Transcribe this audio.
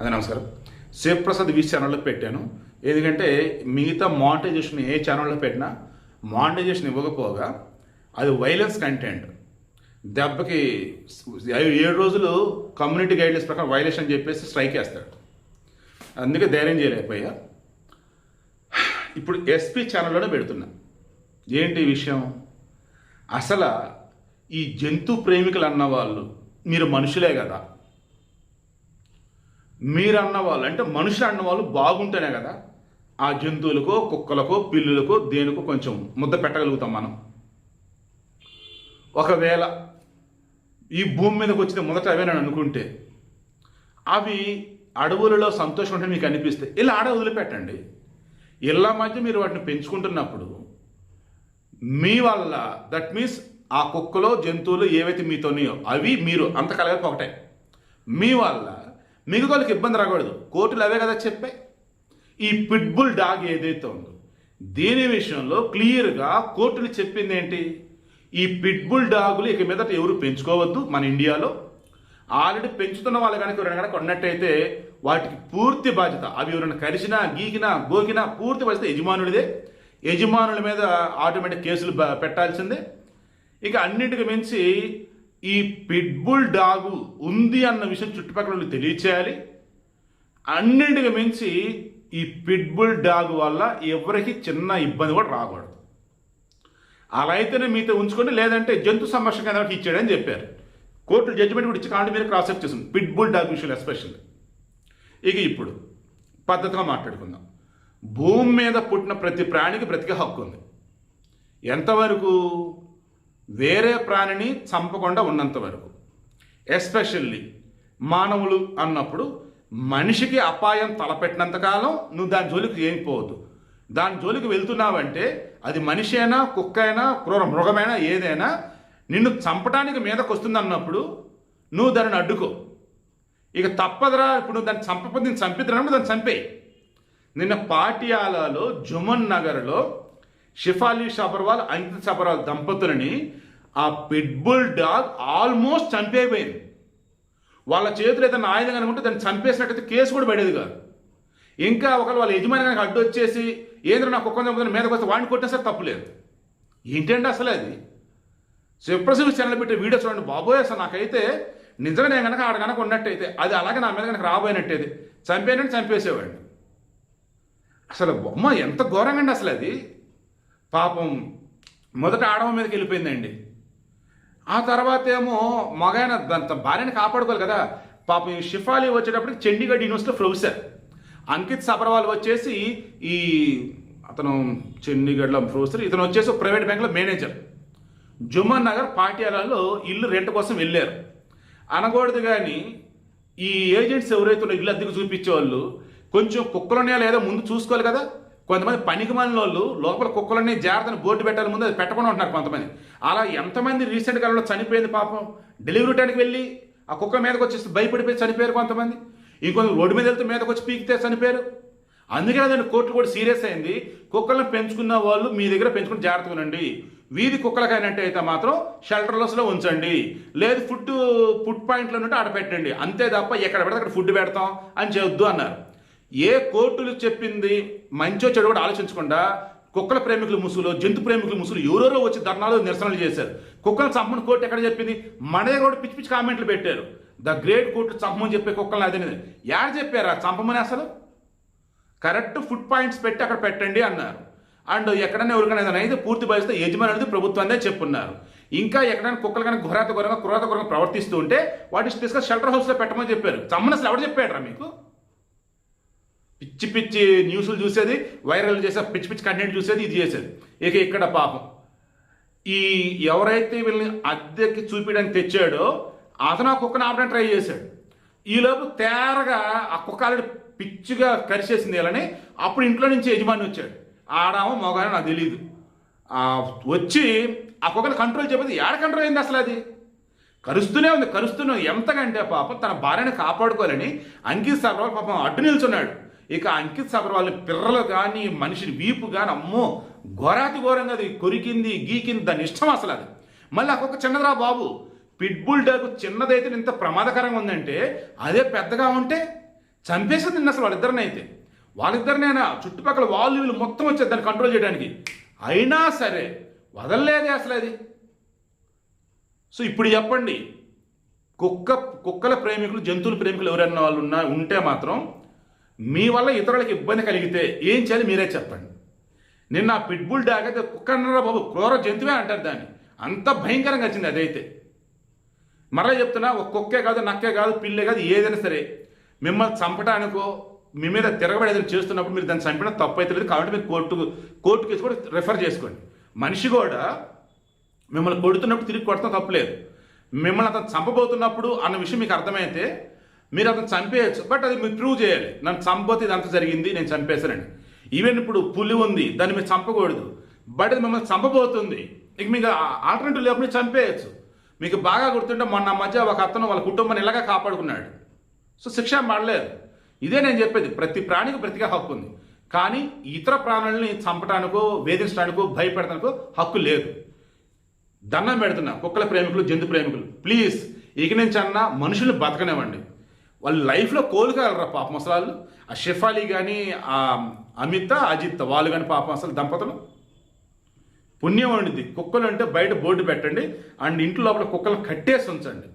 అదే నమస్కారం. శివప్రసాద్ వి ఛానల్లో పెట్టాను. ఎందుకంటే మిగతా మానిటైజేషన్ ఏ ఛానల్లో పెట్టినా మానిటైజేషన్ ఇవ్వకపోగా అది వైలెన్స్ కంటెంట్ దెబ్బకి 7 రోజులు కమ్యూనిటీ గైడ్లైన్స్ ప్రకారం వైలేషన్ అని చెప్పేసి స్ట్రైక్ వేస్తాడు. అందుకే ధైర్యం చేయలేకపోయా. ఇప్పుడు ఎస్పీ ఛానల్లోనే పెడుతున్నా. ఏంటి విషయం? అసలు ఈ జంతు ప్రేమికులు అన్నవాళ్ళు మీరు మనుషులే కదా. మీరు అన్నవాళ్ళు అంటే మనుషులు అన్నవాళ్ళు బాగుంటేనే కదా ఆ జంతువులకో కుక్కలకో పిల్లులకో దేనికో కొంచెం ముద్ద పెట్టగలుగుతాం మనం. ఒకవేళ ఈ భూమి మీదకి వచ్చిన మొదట అవేనని అనుకుంటే అవి అడవులలో సంతోషం ఉంటే మీకు అనిపిస్తే ఇలా ఆడ వదిలిపెట్టండి. ఇళ్ళ మధ్య మీరు వాటిని పెంచుకుంటున్నప్పుడు మీ వల్ల దట్ మీన్స్ ఆ కుక్కలో జంతువులు ఏవైతే మీతోనియో అవి మీరు అంత కలగక ఒకటే మీ వల్ల మిగతా వాళ్ళకి ఇబ్బంది రాకూడదు. కోర్టులు అవే కదా చెప్పాయి. ఈ పిట్బుల్ డాగ్ ఏదైతే ఉందో దీని విషయంలో క్లియర్గా కోర్టులు చెప్పింది ఏంటి? ఈ పిట్బుల్ డాగులు ఇక మీదట ఎవరు పెంచుకోవద్దు మన ఇండియాలో. ఆల్రెడీ పెంచుతున్న వాళ్ళు కనుక ఉన్నట్టయితే వాటికి పూర్తి బాధ్యత, అవి ఎవరైనా కరిచినా గీకినా గోకినా పూర్తి బాధ్యత యజమానుడిదే. యజమానుల మీద ఆటోమేటిక్ కేసులు పెట్టాల్సిందే. ఇక అన్నిటికి మించి ఈ పిట్బుల్ డాగు ఉంది అన్న విషయం చుట్టుపక్కల తెలియచేయాలి. అన్నింటికి మించి ఈ పిట్బుల్ డాగ్ వల్ల ఎవరికి చిన్న ఇబ్బంది కూడా రాకూడదు. అలా అయితేనే మీతో ఉంచుకొని, లేదంటే జంతు సంరక్షణ కేంద్రానికి ఇచ్చాడని చెప్పారు. కోర్టు జడ్జిమెంట్ కూడా ఇచ్చి కాబట్టి మీరు క్రాస్ చెక్ చేస్తుంది పిట్బుల్ డాగ్ విషయంలో ఎస్పెషల్లీ. ఇక ఇప్పుడు పద్ధతిగా మాట్లాడుకుందాం. భూమి మీద పుట్టిన ప్రతి ప్రాణికి బ్రతికే హక్కు ఉంది. ఎంతవరకు? వేరే ప్రాణిని చంపకుండా ఉన్నంత వరకు. ఎస్పెషల్లీ మానవులు అన్నప్పుడు మనిషికి అపాయం తలపెట్టినంత కాలం నువ్వు దాని జోలికి ఏం పోవద్దు. దాని జోలికి వెళ్తున్నావంటే అది మనిషి అయినా కుక్క అయినా క్రూర మృగమైనా ఏదైనా నిన్ను చంపడానికి మీదకి వస్తుంది అన్నప్పుడు నువ్వు దానిని అడ్డుకో. ఇక తప్పదురా, ఇప్పుడు నువ్వు దాన్ని చంపకపోతే నేను చంపిద్దానప్పుడు దాన్ని చంపేయి. నిన్న పాటియాలాలో జుమన్ నగర్లో షిఫాలి సబర్వాల్ అంకిత్ సబర్వాల్ దంపతులని ఆ పిట్బుల్ డాగ్ ఆల్మోస్ట్ చంపేపోయింది. వాళ్ళ చేతులు ఏదైనా ఆయుధం అనుకుంటే దాన్ని చంపేసినట్టయితే కేసు కూడా పడేది కాదు. ఇంకా ఒకవేళ వాళ్ళ యజమాని కనుక అడ్డు వచ్చేసి ఏంద్ర నా కుక్క చంపుతున్న మీదకి వస్తే వాడిని కొట్టినా సరే తప్పులేదు. ఏంటంటే అసలు అది శివప్రసాద్ ఛానల్ పెట్టే వీడియో చూడండి బాబోయ్. అసలు నాకైతే నిజంగా నేను కనుక ఆడ కనుక ఉన్నట్టయితే అది అలాగే నా మీద కనుక రాబోయినట్టయితే చంపేనంటే చంపేసేవాడిని. అసలు బొమ్మ ఎంత ఘోరంగా అండి అసలు అది. పాపం మొదట ఆడవ మీదకి వెళ్ళిపోయిందండి. ఆ తర్వాత ఏమో మగైన దాంతో భార్యని కాపాడుకోవాలి కదా. పాపం ఈ షిఫాలి వచ్చేటప్పటికి చండీగఢ్ యూనివర్సిటీలో ప్రొఫెసర్, అంకిత్ సబర్వాల్ వచ్చేసి ఈ అతను చండీగఢ్లో ప్రొఫెసర్, ఇతను వచ్చేసి ప్రైవేట్ బ్యాంక్లో మేనేజర్. జుమన్ నగర్ పాటియాలాలో ఇల్లు రెంట్ కోసం వెళ్ళారు. అనకూడదు కానీ ఈ ఏజెంట్స్ ఎవరైతే ఇల్లు అద్దెకు చూపించేవాళ్ళు కొంచెం కుక్కలున్నాయా లేదా ముందు చూసుకోవాలి కదా. కొంతమంది పనికి మాలిన వాళ్ళు లోపల కుక్కలన్నీ జాగ్రత్తని బోర్డు పెట్టాలి, ముందు అది పెట్టకుండా ఉంటున్నారు కొంతమంది. అలా ఎంతమంది రీసెంట్ కాలంలో చనిపోయింది పాపం. డెలివరీ టైంకి వెళ్ళి ఆ కుక్క మీదకి వచ్చేసి భయపడిపోయి చనిపోయారు కొంతమంది. ఇంకొంత రోడ్డు మీద వెళ్తే మీదకి వచ్చి పీకితే చనిపోయారు. అందుకే దాన్ని కోర్టు కూడా సీరియస్ అయింది. కుక్కలను పెంచుకున్న వాళ్ళు మీ దగ్గర పెంచుకుని జాగ్రత్తగా ఉండండి. వీధి కుక్కలకైనట్టు అయితే మాత్రం షెల్టర్లెస్లో ఉంచండి, లేదు ఫుడ్ పాయింట్లో ఉంటే ఆడ పెట్టండి. అంతే తప్ప ఎక్కడ పెడితే అక్కడ ఫుడ్ పెడతాం అని చేయొద్దు అన్నారు. ఏ కోర్టులు చెప్పింది మంచో చెడు కూడా ఆలోచించకుండా కుక్కల ప్రేమికులు ముసుగులు, జంతు ప్రేమికులు ముసుగులు ఎవరెవరో వచ్చి ధర్నాలు నిరసనలు చేశారు. కుక్కలు చంపని కోర్టు ఎక్కడ చెప్పింది? మనదే కూడా పిచ్చి పిచ్చి కామెంట్లు పెట్టారు. ద గ్రేట్ కోర్టు చంపమని చెప్పే కుక్కలను అదే యాడ్ చెప్పారా చంపమని? అసలు కరెక్ట్ ఫుడ్ పాయింట్స్ పెట్టి అక్కడ పెట్టండి అన్నారు. అండ్ ఎక్కడైనా ఎవరికైనా ఏదైనా అయితే పూర్తి బాధ్యత యజమాని అనేది ప్రభుత్వాన్ని చెప్పున్నారు. ఇంకా ఎక్కడైనా కుక్కలు కానీ క్రూరత ప్రవర్తిస్తూ ఉంటే వాటి తీసుకొని షెల్టర్ హౌస్లో పెట్టమని చెప్పారు. చమ్మని అసలు ఎవరు చెప్పాడరా మీకు? పిచ్చి పిచ్చి న్యూస్లు చూసేది, వైరల్ చేసే పిచ్చి పిచ్చి కంటెంట్ చూసేది, ఇది చేసేది. ఇక ఇక్కడ పాపం ఈ ఎవరైతే వీళ్ళని అద్దెకి చూపించడానికి తెచ్చాడో అతను ఆ కుక్కను ఆపడానికి ట్రై చేశాడు. ఈలోపు తేరగా ఆ కుక్క ఆల్రెడీ పిచ్చిగా కరిచేసింది వీళ్ళని. అప్పుడు ఇంట్లో నుంచి యజమాని వచ్చాడు. ఆడామో మగానో నాకు తెలియదు. వచ్చి ఆ కుక్కని కంట్రోల్ చెప్పేది ఏడ కంట్రోల్ అయింది అసలు? అది కరుస్తూనే ఉంది. ఎంతకంటే పాపం తన భార్యని కాపాడుకోవాలని అంకిత్ సబర్వాల్ పాపం అడ్డు నిల్చున్నాడు. ఇక అంకిత్ సబర్వాల్ పిర్రలు కానీ మనిషిని వీపు కానీ అమ్మో ఘోరాతి ఘోరంగా అది కొరికింది గీకింది, దాని ఇష్టం అసలు అది. మళ్ళీ ఆ కుక్క చిన్నదిరా బాబు. పిట్బుల్ డాగ్ చిన్నదైతే ఇంత ప్రమాదకరంగా ఉందంటే అదే పెద్దగా ఉంటే చంపేసింది నిన్న అసలు వాళ్ళిద్దరినైనా చుట్టుపక్కల వాళ్ళు వీళ్ళు మొత్తం వచ్చారు దాన్ని కంట్రోల్ చేయడానికి. అయినా సరే వదలలేదే అసలు అది. సో ఇప్పుడు చెప్పండి, కుక్కల ప్రేమికులు, జంతువుల ప్రేమికులు ఎవరైనా వాళ్ళు ఉంటే మాత్రం మీ వల్ల ఇతరులకు ఇబ్బంది కలిగితే ఏం చేయాలి మీరే చెప్పండి. నిన్న పిట్బుల్ డాగ్ అయితే కుక్క అన్నారా బాబు, క్రూర జంతువే అంటారు దాన్ని, అంత భయంకరంగా వచ్చింది అదైతే. మరలా చెప్తున్నా, ఒక కుక్కే కాదు, నక్కే కాదు, పిల్లే కాదు, ఏదైనా సరే మిమ్మల్ని చంపడానికో మీ మీద తిరగబడి ఏదైనా చేస్తున్నప్పుడు మీరు దాన్ని చంపడం తప్పు అయితే లేదు. కాబట్టి మీరు కోర్టు కేసు కూడా రెఫర్ చేసుకోండి. మనిషి కూడా మిమ్మల్ని కొడుతున్నప్పుడు తిరిగి కొడతాం తప్పులేదు. మిమ్మల్ని అతను చంపబోతున్నప్పుడు అన్న విషయం మీకు అర్థమైతే మీరు అతను చంపేయచ్చు, బట్ అది మీరు ప్రూవ్ చేయాలి. నన్ను చంపబోతే ఇదంతా జరిగింది, నేను చంపేశానండి. ఈవెన్ ఇప్పుడు పులి ఉంది, దాన్ని మీరు చంపకూడదు, బట్ అది మిమ్మల్ని చంపబోతుంది, ఇక మీకు ఆల్టర్నేటివ్ లేకపోతే చంపేయచ్చు. మీకు బాగా గుర్తుంటే మొన్న మధ్య ఒక అతను వాళ్ళ కుటుంబాన్ని ఇలాగా కాపాడుకున్నాడు. సో శిక్ష పడలేదు. ఇదే నేను చెప్పేది, ప్రతి ప్రాణికి బ్రతికే హక్కు ఉంది, కానీ ఇతర ప్రాణుల్ని చంపడానికో వేధించడానికో భయపెడటానికో హక్కు లేదు. దండం పెడుతున్నా కుక్కల ప్రేమికులు, జంతు ప్రేమికులు, ప్లీజ్ ఇక నుంచి అన్నా మనుషుల్ని బతకనివ్వండి. వాళ్ళు లైఫ్లో కోలుకోగలరా పాపం అసలు వాళ్ళు? ఆ షెఫాలి కానీ, ఆ అమిత అజిత్ వాళ్ళు కానీ పాపం అసలు దంపతులు పుణ్యం వండిద్ది. కుక్కలు అంటే బయట బోర్డు పెట్టండి అండ్ ఇంట్లో లోపల కుక్కలను కట్టేసి ఉంచండి.